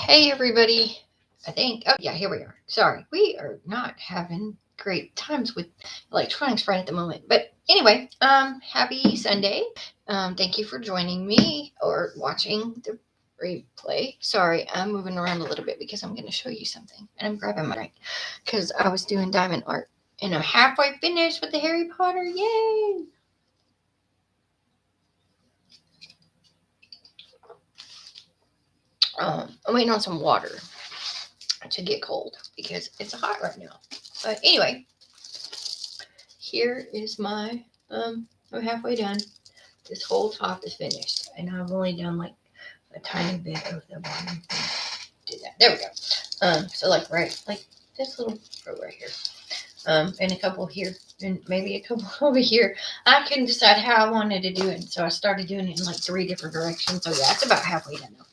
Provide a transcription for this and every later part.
Hey everybody. I think, oh yeah, here we are. Sorry, we are not having great times with electronics right at the moment. But anyway, happy Sunday. Thank you for joining me or watching the replay. Sorry, I'm moving around a little bit because I'm going to show you something. And I'm grabbing my drink because I was doing diamond art. And I'm halfway finished with the Harry Potter. Yay! I'm waiting on some water to get cold because it's hot right now. But anyway, here is my I'm halfway done. This whole top is finished, and I've only done like a tiny bit of the bottom. Do that. There we go. So like this little row right here. And a couple here, and maybe a couple over here. I couldn't decide how I wanted to do it, so I started doing it in like 3 different directions. So yeah, it's about halfway done now.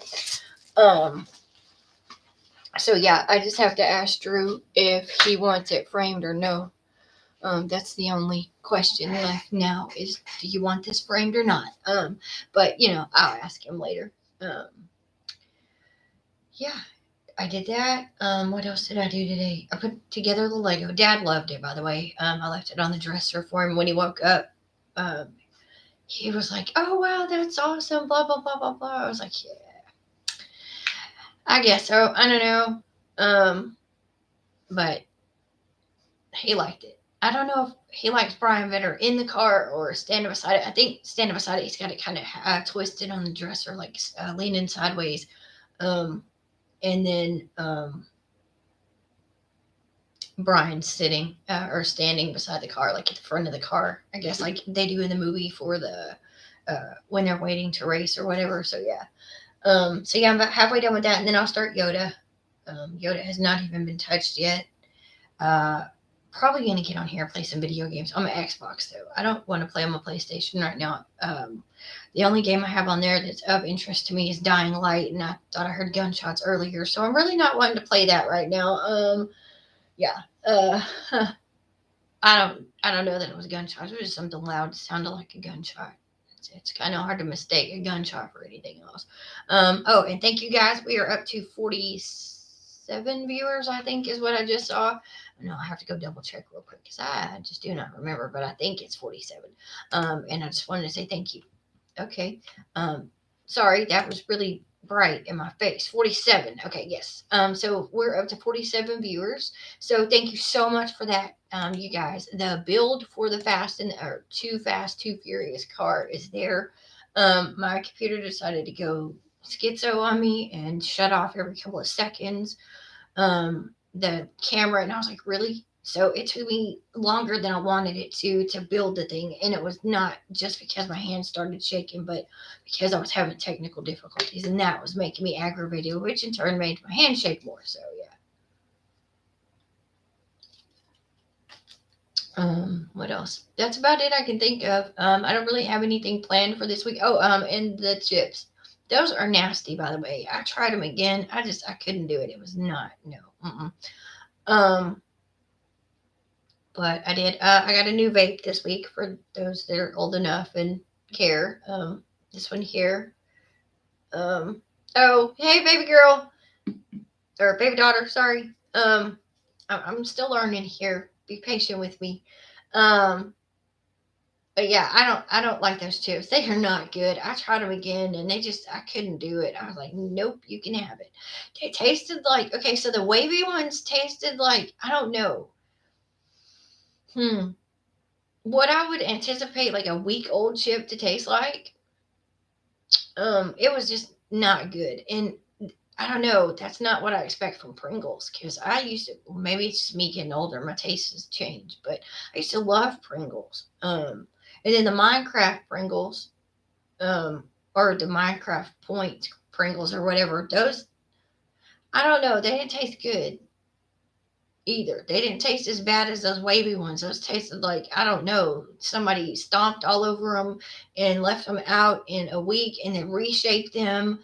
So yeah, I just have to ask Drew if he wants it framed or no. That's the only question left now is, do you want this framed or not? But I'll ask him later. Um, yeah, I did that. What else did I do today? I put together the Lego. Dad loved it, by the way. I left it on the dresser for him when he woke up. Um, he was like, "Oh wow, that's awesome!" Blah blah blah blah blah. I was like, "Yeah, I guess so. I don't know." But he liked it. I don't know if he likes Brian better in the car or standing beside it. I think standing beside it, he's got it kind of twisted on the dresser, like leaning sideways. Um, and then Brian's sitting or standing beside the car, like at the front of the car, I guess, like they do in the movie for the when they're waiting to race or whatever. So yeah. I'm about halfway done with that, and then I'll start Yoda. Yoda has not even been touched yet. Uh, Probably gonna get on here and play some video games on my Xbox though. I don't want to play on my PlayStation right now. The only game I have on there that's of interest to me is Dying Light, and I thought I heard gunshots earlier, so I'm really not wanting to play that right now. Yeah. I don't know that it was gunshots. It was just something loud. It sounded like a gunshot. It's kind of hard to mistake a gunshot for anything else. Oh, and thank you guys. We are up to 47 viewers, I think, is what I just saw. No, I have to go double check real quick because I just do not remember, but I think it's 47. And I just wanted to say thank you. Okay. Sorry, that was really bright in my face. 47. Okay, yes. So we're up to 47 viewers. So thank you so much for that, you guys. The build for the Too Fast, Too Furious car is there. My computer decided to go schizo on me and shut off every couple of seconds. The camera, and I was like, really? So it took me longer than I wanted it to build the thing, and it was not just because my hands started shaking, but because I was having technical difficulties, and that was making me aggravated, which in turn made my hand shake more. So yeah. What else? That's about it I can think of. I don't really have anything planned for this week. Oh, and the chips. Those are nasty, by the way. I tried them again. I couldn't do it. It was not, no. Um, but I did. I got a new vape this week for those that are old enough and care. This one here. Oh, hey, baby girl or baby daughter. Sorry. I'm still learning here. Be patient with me. Um, but yeah, I don't like those chips. They are not good. I tried them again, and I couldn't do it. I was like, nope, you can have it. They tasted like, okay, so the wavy ones tasted like, I don't know. What I would anticipate like a week old chip to taste like. It was just not good, and I don't know. That's not what I expect from Pringles because I used to. Maybe it's just me getting older. My taste has changed, but I used to love Pringles. And then the Minecraft Pringles, or the Minecraft Point Pringles or whatever. Those, I don't know. They didn't taste good either. They didn't taste as bad as those wavy ones. Those tasted like, I don't know, somebody stomped all over them and left them out in a week and then reshaped them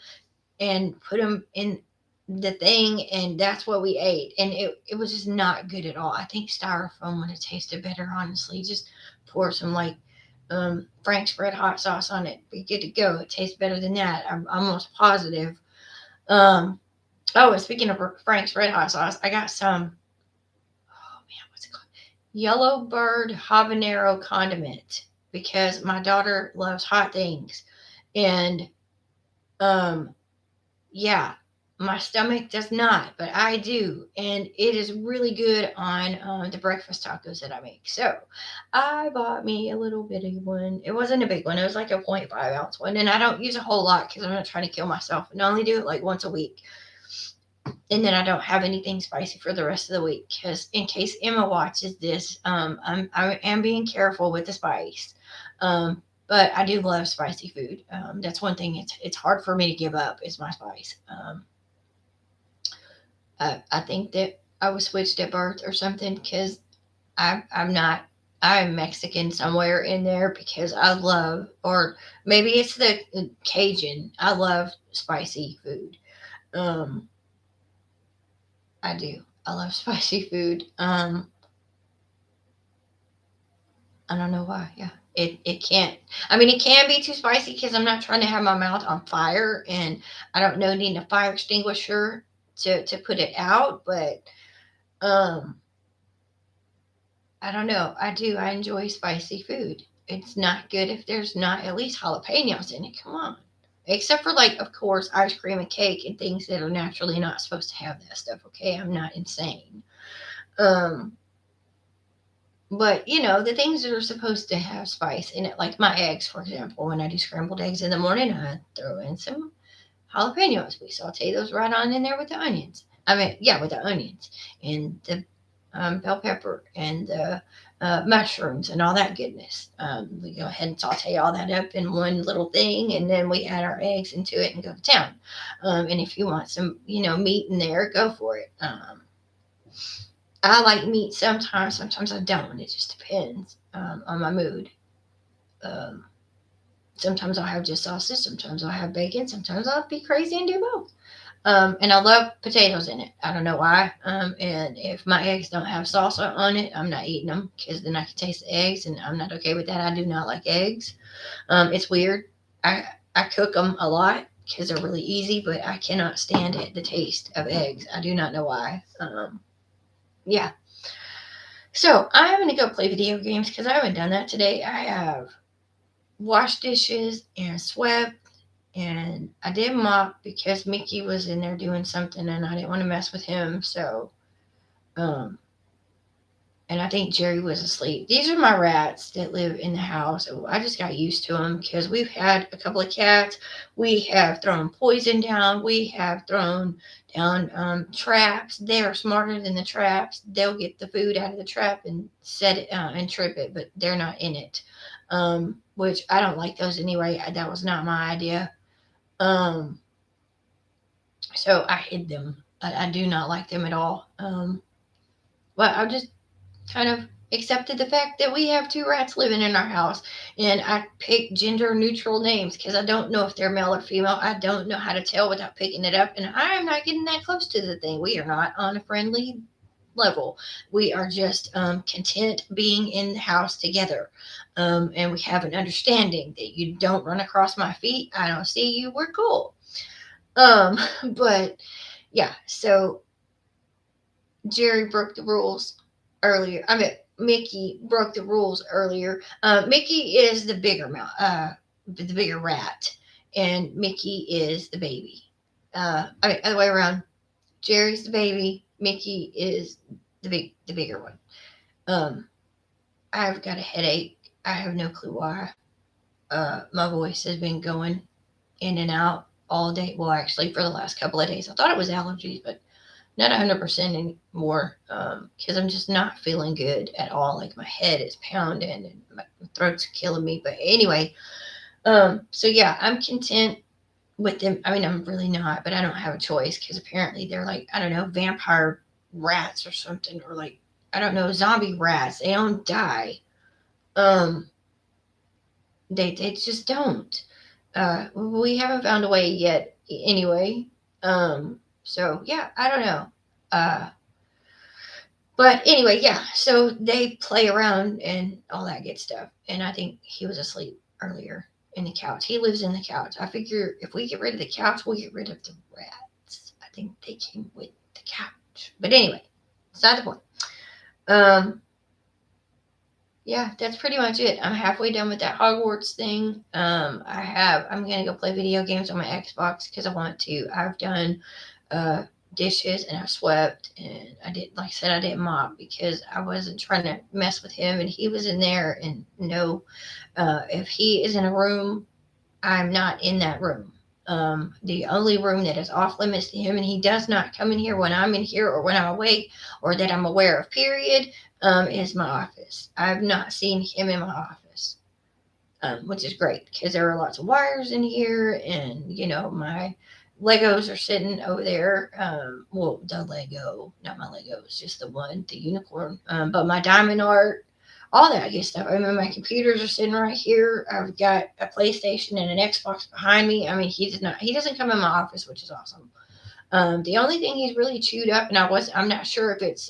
and put them in the thing, and that's what we ate. And it was just not good at all. I think styrofoam would have tasted better, honestly. Just pour some like Frank's Red Hot sauce on it. Be good to go. It tastes better than that. I'm almost positive. Um, Oh, and speaking of Frank's Red Hot sauce, I got some. Oh man, what's it called? Yellowbird habanero condiment because my daughter loves hot things, and um, yeah, my stomach does not, but I do, and it is really good on the breakfast tacos that I make. So I bought me a little bitty one. It wasn't a big one; it was like a 0.5 ounce one, and I don't use a whole lot because I'm not trying to kill myself, and I only do it like once a week. And then I don't have anything spicy for the rest of the week because in case Emma watches this, I am being careful with the spice. But I do love spicy food. That's one thing it's hard for me to give up is my spice. I think that I was switched at birth or something because I'm not. I'm Mexican somewhere in there because I love, or maybe it's the Cajun. I love spicy food. Um, I do. I love spicy food. I don't know why. Yeah. It can't. I mean, it can be too spicy because I'm not trying to have my mouth on fire, and I don't know need a fire extinguisher to put it out. But um, I don't know. I do. I enjoy spicy food. It's not good if there's not at least jalapenos in it. Come on. Except for like, of course, ice cream and cake and things that are naturally not supposed to have that stuff. Okay, I'm not insane. Um, But the things that are supposed to have spice in it, like my eggs, for example, when I do scrambled eggs in the morning, I throw in some jalapenos. We saute those right on in there with the onions. I mean, yeah, with the onions and the bell pepper and the mushrooms and all that goodness. We go ahead and saute all that up in one little thing, and then we add our eggs into it and go to town. And if you want some, meat in there, go for it. I like meat sometimes. Sometimes I don't. It just depends on my mood. Um, Sometimes I'll have just sausage. Sometimes I'll have bacon. Sometimes I'll be crazy and do both. And I love potatoes in it. I don't know why. And if my eggs don't have salsa on it, I'm not eating them because then I can taste the eggs, and I'm not okay with that. I do not like eggs. It's weird. I cook them a lot because they're really easy, but I cannot stand the taste of eggs. I do not know why. Yeah. So I'm going to go play video games because I haven't done that today. I have washed dishes and swept, and I did mop because Mickey was in there doing something and I didn't want to mess with him. So, um, and I think Jerry was asleep. These are my rats that live in the house. I just got used to them because we've had a couple of cats. We have thrown poison down. We have thrown down traps. They are smarter than the traps. They'll get the food out of the trap and set it and trip it, but they're not in it. Which I don't like those anyway. That was not my idea. Um, so I hid them. I do not like them at all. But I just kind of accepted the fact that we have two rats living in our house, and I pick gender neutral names because I don't know if they're male or female. I don't know how to tell without picking it up, and I am not getting that close to the thing. We are not on a friendly level. We are just content being in the house together, and we have an understanding that you don't run across my feet. I don't see you. We're cool. um but yeah, so Jerry broke the rules earlier. I mean, Mickey broke the rules earlier. Mickey is the bigger rat, and Mickey is the baby. I mean, other way around. Jerry's the baby. Mickey is the bigger one. Um, I've got a headache. I have no clue why. My voice has been going in and out all day. Well, actually, for the last couple of days, I thought it was allergies, but not 100% anymore because I'm just not feeling good at all. Like my head is pounding and my throat's killing me. But anyway, so yeah, I'm content with them. I mean, I'm really not, but I don't have a choice because apparently they're like, I don't know, vampire rats or something, or like, I don't know, zombie rats. They don't die. Um, they just don't. We haven't found a way yet anyway. So yeah, I don't know. Uh, But anyway, yeah, so they play around and all that good stuff. And I think he was asleep earlier in the couch. He lives in the couch. I figure if we get rid of the couch, we'll get rid of the rats. I think they came with the couch. But anyway, beside the point. Yeah, that's pretty much it. I'm halfway done with that Hogwarts thing. I'm gonna go play video games on my Xbox because I want to. I've done dishes and I've swept, and I did, like I said, I didn't mop because I wasn't trying to mess with him, and he was in there. And no, if he is in a room, I'm not in that room. The only room that is off limits to him, and he does not come in here when I'm in here or when I'm awake or that I'm aware of, period, is my office. I've not seen him in my office, which is great because there are lots of wires in here, and my Legos are sitting over there. Well, the Lego, not my Legos, just the one, the unicorn. But my diamond art, all that good stuff. I mean, my computers are sitting right here. I've got a PlayStation and an Xbox behind me. I mean, he doesn't come in my office, which is awesome. The only thing he's really chewed up, and I'm not sure if it's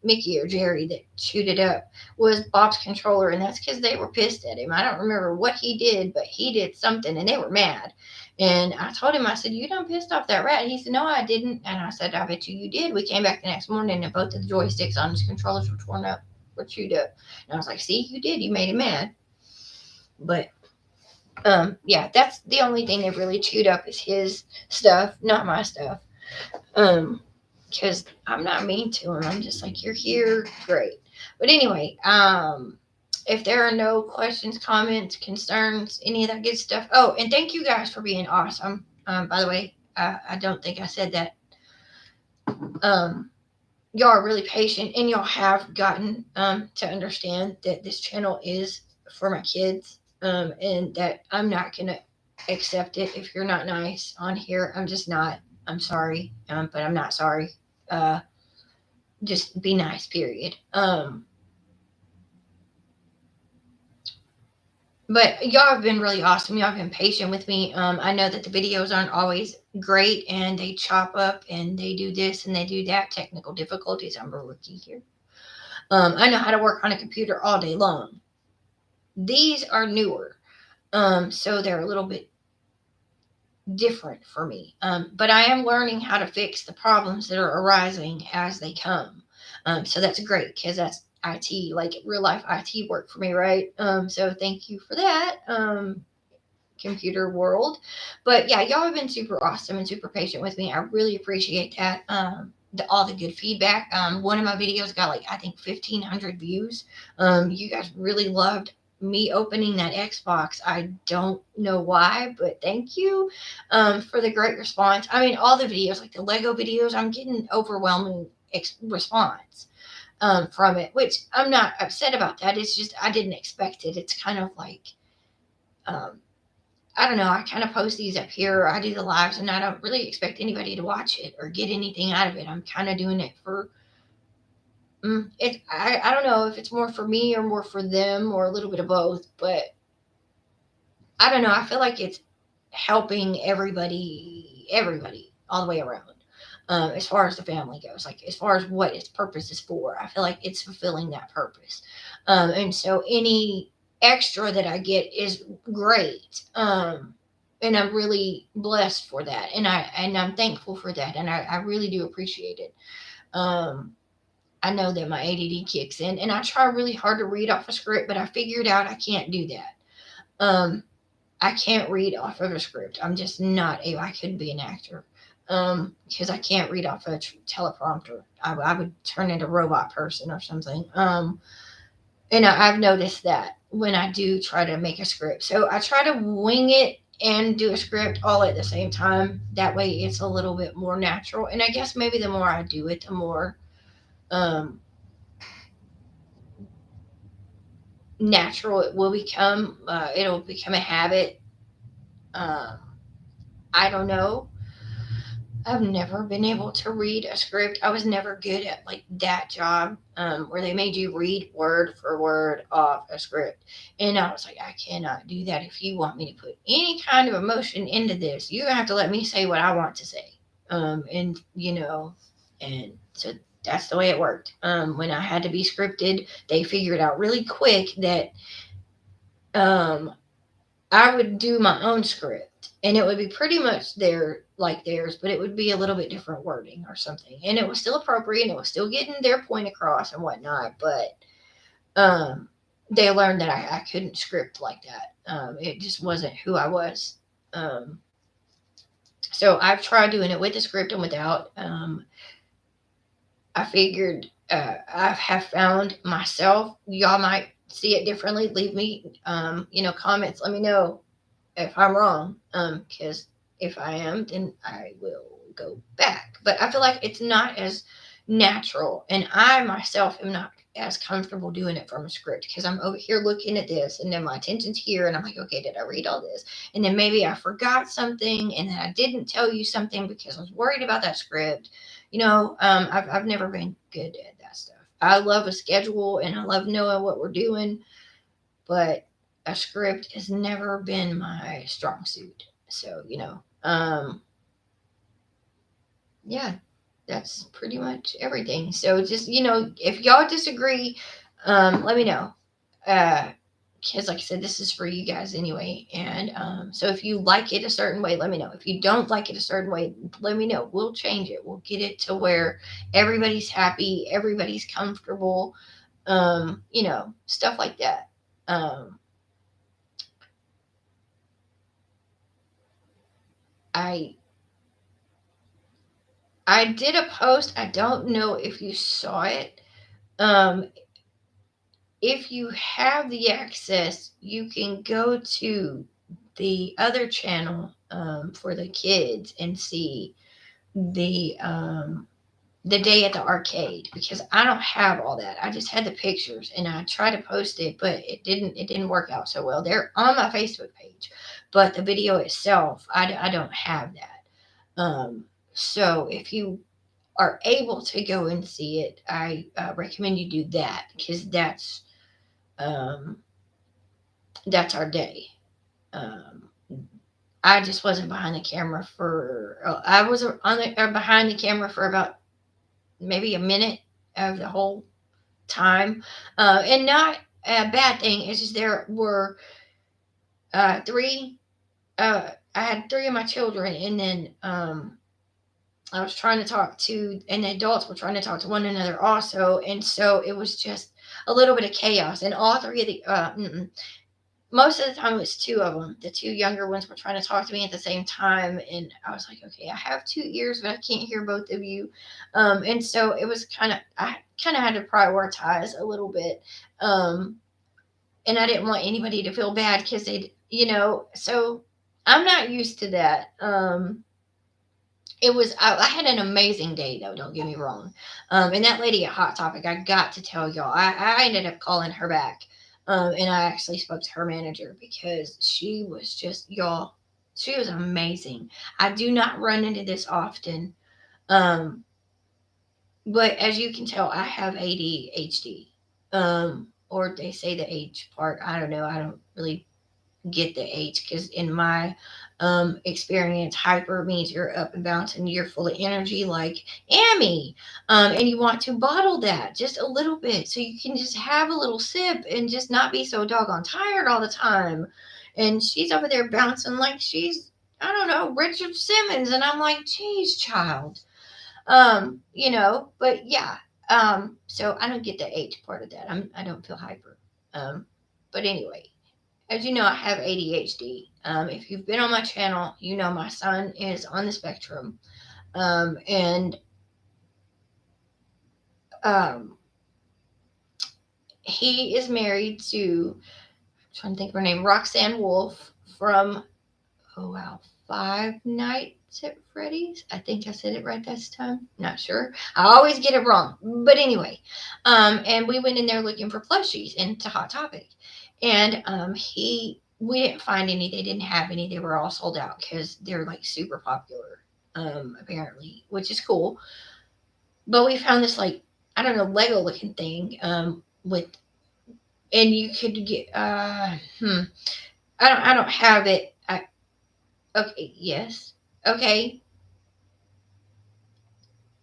Mickey or Jerry that chewed it up, was Bob's controller, and that's because they were pissed at him. I don't remember what he did, but he did something, and they were mad. And I told him, I said, "You done pissed off that rat?" He said, "No, I didn't." And I said, "I bet you did." We came back the next morning, and both of the joysticks on his controllers were torn up, were chewed up. And I was like, "See, you did. You made him mad." But yeah, that's the only thing they've really chewed up is his stuff, not my stuff. Because I'm not mean to him. I'm just like, "You're here, great." But anyway, if there are no questions, comments, concerns, any of that good stuff. Oh, and thank you guys for being awesome. By the way, I don't think I said that. Y'all are really patient, and y'all have gotten to understand that this channel is for my kids, and that I'm not gonna accept it if you're not nice on here. I'm just not. I'm sorry, but I'm not sorry. Just be nice, period. But y'all have been really awesome. Y'all have been patient with me. I know that the videos aren't always great, and they chop up, and they do this and they do that. Technical difficulties. I'm a rookie here. I know how to work on a computer all day long. These are newer, so they're a little bit different for me. But I am learning how to fix the problems that are arising as they come. So that's great because that's IT, like real life IT work for me, right? So thank you for that, computer world. But yeah, y'all have been super awesome and super patient with me. I really appreciate that. All the good feedback. One of my videos got, like, I think 1,500 views. You guys really loved me opening that Xbox. I don't know why, but thank you for the great response. I mean, all the videos, like the Lego videos, I'm getting overwhelming response from it, which I'm not upset about that. It's just I didn't expect it. It's kind of like, I don't know. I kind of post these up here. I do the lives, and I don't really expect anybody to watch it or get anything out of it. I'm kind of doing it for it. I don't know if it's more for me or more for them or a little bit of both, but I don't know. I feel like it's helping everybody all the way around. As far as the family goes, like as far as what its purpose is for, I feel like it's fulfilling that purpose. And so any extra that I get is great. And I'm really blessed for that. And I'm thankful for that. And I really do appreciate it. I know that my ADD kicks in, and I try really hard to read off a script, but I figured out I can't do that. I can't read off of a script. I'm just not able. I couldn't be an actor because I can't read off a teleprompter. I would turn into a robot person or something. And I've noticed that when I do try to make a script. So I try to wing it and do a script all at the same time. That way it's a little bit more natural. And I guess maybe the more I do it, the more natural it will become. It'll become a habit. I don't know. I've never been able to read a script. I was never good at like that job where they made you read word for word off a script. And I was like, I cannot do that. If you want me to put any kind of emotion into this, you're gonna have to let me say what I want to say. And so that's the way it worked. When I had to be scripted, they figured out really quick that I would do my own script and it would be pretty much like theirs, but it would be a little bit different wording or something, and it was still appropriate, and it was still getting their point across and whatnot. But they learned that I couldn't script like that. It just wasn't who I was. So I've tried doing it with a script and without. I figured I have found myself. Y'all might see it differently. Leave me, comments. Let me know if I'm wrong. Because if I am, then I will go back. But I feel like it's not as natural, and I myself am not as comfortable doing it from a script because I'm over here looking at this, and then my attention's here, and I'm like, okay, did I read all this? And then maybe I forgot something, and then I didn't tell you something because I was worried about that script. I've never been good at that stuff. I love a schedule and I love knowing what we're doing, but a script has never been my strong suit. So, yeah, that's pretty much everything. So just, if y'all disagree, let me know. Because like I said, this is for you guys anyway. And so if you like it a certain way, let me know. If you don't like it a certain way, let me know. We'll change it. We'll get it to where everybody's happy, everybody's comfortable, stuff like that. I did a post. I don't know if you saw it. If you have the access, you can go to the other channel for the kids and see the day at the arcade, because I don't have all that. I just had the pictures and I tried to post it, but it didn't work out so well. They're on my Facebook page, but the video itself, I don't have that. So if you are able to go and see it, I recommend you do that, because um, that's our day. Um, I just wasn't behind the camera for. I was behind the camera for about maybe a minute of the whole time, and not a bad thing. It's just there were three. I had three of my children, and then I was trying to talk to, and the adults were trying to talk to one another also, and so it was just a little bit of chaos. And all three of the most of the time it was two of them. The two younger ones were trying to talk to me at the same time, and I was like, okay, I have two ears, but I can't hear both of you. And so it was I kind of had to prioritize a little bit, and I didn't want anybody to feel bad because So I'm not used to that. I had an amazing day though, don't get me wrong. And that lady at Hot Topic, I got to tell y'all, I ended up calling her back. And I actually spoke to her manager because she was just, y'all, she was amazing. I do not run into this often. But as you can tell, I have ADHD. Or they say the H part. I don't know. I don't really get the H, because in my experience, hyper means you're up and bouncing, you're full of energy like Amy, and you want to bottle that just a little bit so you can just have a little sip and just not be so doggone tired all the time. And she's over there bouncing like she's, I don't know, Richard Simmons, and I'm like, geez, child. But yeah. So I don't get the H part of that. I don't feel hyper. But anyway, as you know, I have ADHD. If you've been on my channel, you know my son is on the spectrum. And he is married to, I'm trying to think of her name, Roxanne Wolf from, oh wow, Five Nights at Freddy's. I think I said it right this time. Not sure. I always get it wrong. But anyway, and we went in there looking for plushies into Hot Topic. And we didn't find any. They didn't have any. They were all sold out because they're like super popular, apparently, which is cool. But we found this, like, I don't know, Lego looking thing, with, and you could get I don't have it. Okay, yes. Okay.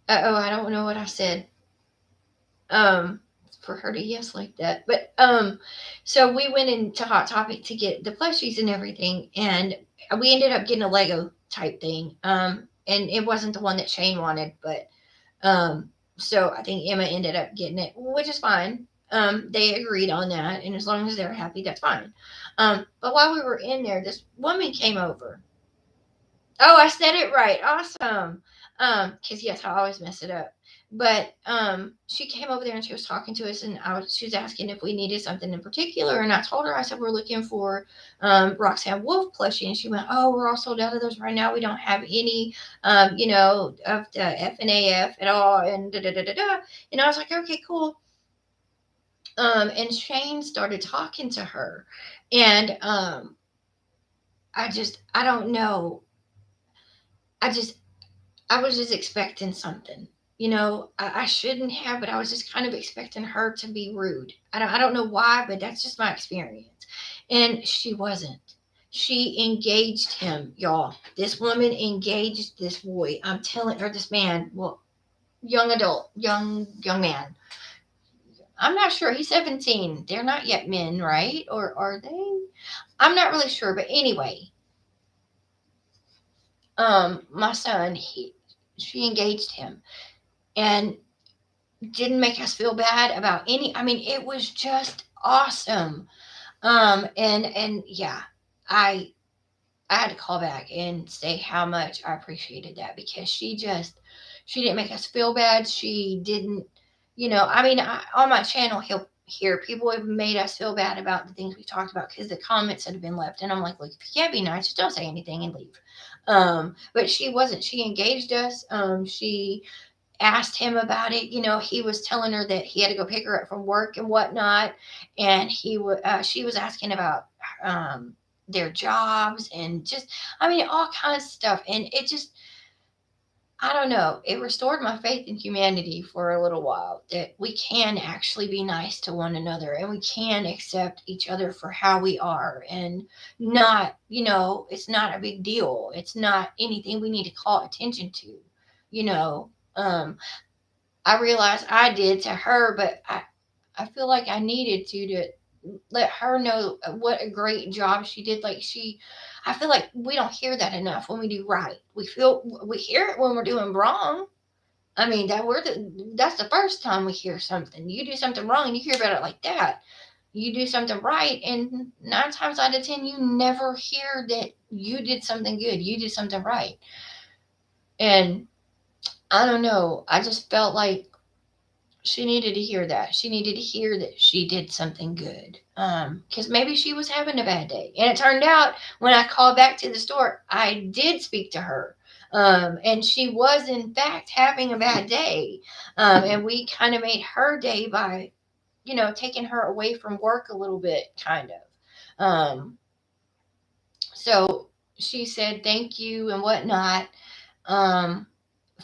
Oh, I don't know what I said. Um, for her to yes like that. But so we went into Hot Topic to get the plushies and everything, and we ended up getting a Lego type thing. And it wasn't the one that Shane wanted, but so I think Emma ended up getting it, which is fine. They agreed on that, and as long as they're happy, that's fine. But while we were in there, this woman came over. Oh, I said it right. Awesome. Because yes, I always mess it up. But she came over there and she was talking to us, and she was asking if we needed something in particular. And I told her, I said, we're looking for Roxanne Wolf plushie. And she went, oh, we're all sold out of those right now. We don't have any, of the FNAF at all. And da da da da da. And I was like, okay, cool. And Shane started talking to her, and I don't know. I just I was just expecting something. I shouldn't have, but I was just kind of expecting her to be rude. I don't know why, but that's just my experience. And she wasn't. She engaged him, y'all. This woman engaged this boy. I'm telling her, this man, well, young adult, young man. I'm not sure. He's 17. They're not yet men, right? Or are they? I'm not really sure, but anyway, my son, she engaged him, and didn't make us feel bad about any. I mean, it was just awesome. And yeah, I I had to call back and say how much I appreciated that, because she didn't make us feel bad. She didn't, I mean, on my channel, he'll hear people have made us feel bad about the things we talked about because the comments that have been left. And I'm like, look, if you can't be nice, just don't say anything and leave. But she wasn't. She engaged us. She asked him about it. He was telling her that he had to go pick her up from work and whatnot, and she was asking about their jobs, and just, I mean, all kinds of stuff. And it just, I don't know, it restored my faith in humanity for a little while, that we can actually be nice to one another, and we can accept each other for how we are, and not, it's not a big deal. It's not anything we need to call attention to, you know. I realized I did to her, but I feel like I needed to let her know what a great job she did. I feel like we don't hear that enough when we do right. We hear it when we're doing wrong. I mean, that's the first time we hear something. You do something wrong and you hear about it like that. You do something right, and 9 times out of 10, you never hear that you did something good. You did something right. And I don't know. I just felt like she needed to hear that. She needed to hear that she did something good. Because maybe she was having a bad day. And it turned out when I called back to the store, I did speak to her. And she was, in fact, having a bad day. And we kind of made her day by, taking her away from work a little bit, kind of. So she said thank you and whatnot,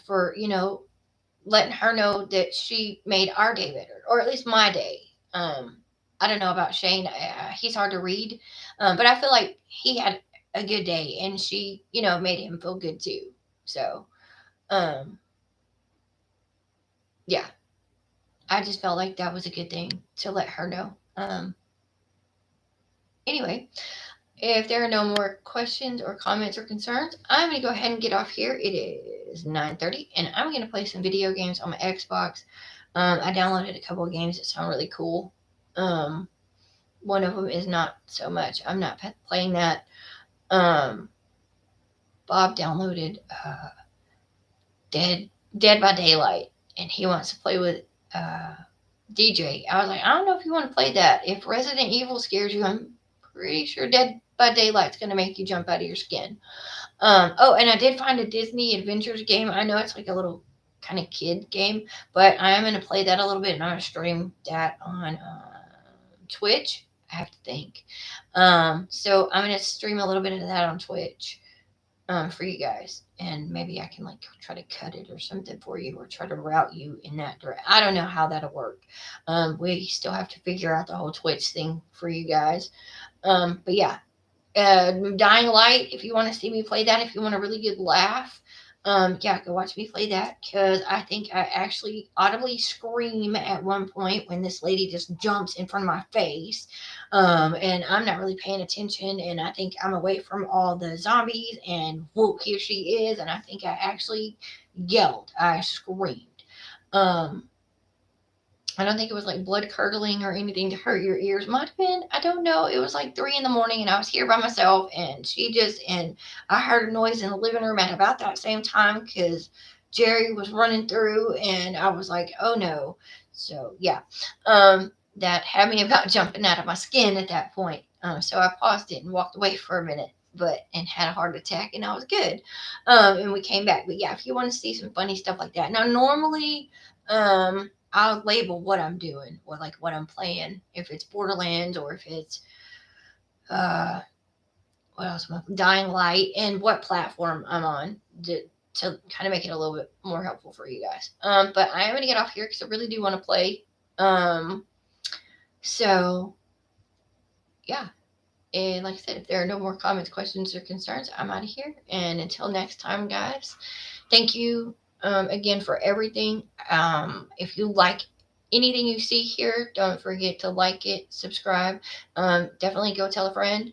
for, letting her know that she made our day better, or at least my day. I don't know about Shane. He's hard to read, but I feel like he had a good day, and she, made him feel good too. So, um, yeah, I just felt like that was a good thing to let her know. Anyway, if there are no more questions or comments or concerns, I'm going to go ahead and get off here. It is 9:30, and I'm going to play some video games on my Xbox. I downloaded a couple of games that sound really cool. One of them is not so much. I'm not playing that. Bob downloaded Dead by Daylight, and he wants to play with DJ. I was like, I don't know if you want to play that. If Resident Evil scares you, I'm pretty sure Dead by Daylight's going to make you jump out of your skin. Oh, and I did find a Disney Adventures game. I know it's like a little kind of kid game, but I am going to play that a little bit, and I'm going to stream that on Twitch, I have to think. So I'm going to stream a little bit of that on Twitch for you guys, and maybe I can like try to cut it or something for you, or try to route you in that direction. I don't know how that'll work. We still have to figure out the whole Twitch thing for you guys. But yeah, Dying Light, if you want to see me play that, if you want a really good laugh, Yeah, go watch me play that because I think I actually audibly scream at one point when this lady just jumps in front of my face. And I'm not really paying attention, and I think I'm away from all the zombies, and whoa, here she is. And I think I actually yelled, I screamed. Um, I don't think it was like blood curdling or anything to hurt your ears. Might have been. I don't know. It was like 3 in the morning and I was here by myself and I heard a noise in the living room at about that same time because Jerry was running through and I was like, oh no. So yeah. That had me about jumping out of my skin at that point. So I paused it and walked away for a minute and had a heart attack and I was good. And we came back. But yeah, if you want to see some funny stuff like that. Now normally I'll label what I'm doing or like what I'm playing, if it's Borderlands or if it's uh what else am I Dying Light and what platform I'm on to kind of make it a little bit more helpful for you guys. But I am gonna get off here because I really do want to play. Um so yeah. And like I said, if there are no more comments, questions, or concerns, I'm out of here. And until next time, guys, thank you again for everything. If you like anything you see here, don't forget to like it, subscribe. Definitely go tell a friend.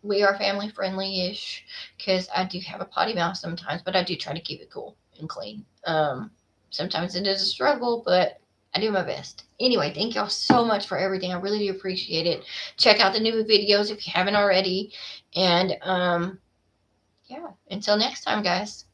We are family friendly ish because I do have a potty mouth sometimes, but I do try to keep it cool and clean. Sometimes it is a struggle, but I do my best. Anyway, thank y'all so much for everything. I really do appreciate it. Check out the new videos if you haven't already. And yeah, until next time, guys.